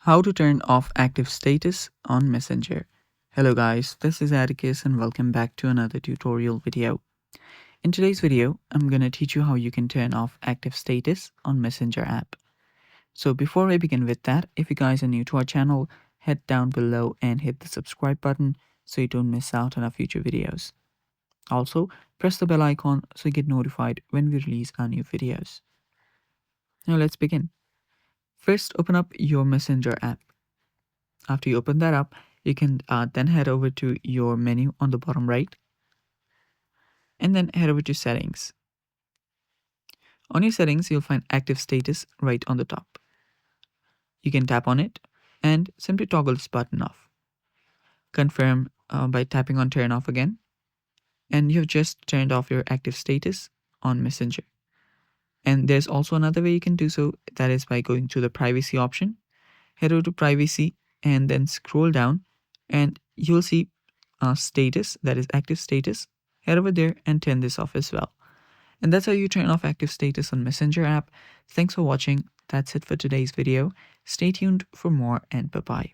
How to turn off active status on Messenger. Hello guys, this is Atticus and welcome back to another tutorial video. In today's video, I'm going to teach you how you can turn off active status on Messenger app. So before I begin with that, if you guys are new to our channel, head down below and hit the subscribe button so you don't miss out on our future videos. Also, press the bell icon so you get notified when we release our new videos. Now let's begin. First, open up your Messenger app. After you open that up, you can then head over to your menu on the bottom right and then head over to settings. On your settings, you'll find active status right on the top. You can tap on it and simply toggle this button off. Confirm by tapping on turn off again, and you've just turned off your active status on Messenger. And there's also another way you can do so, that is by going to the privacy option. Head over to privacy and then scroll down and you'll see status, that is active status. Head over there and turn this off as well. And that's how you turn off active status on Messenger app. Thanks for watching. That's it for today's video. Stay tuned for more and bye-bye.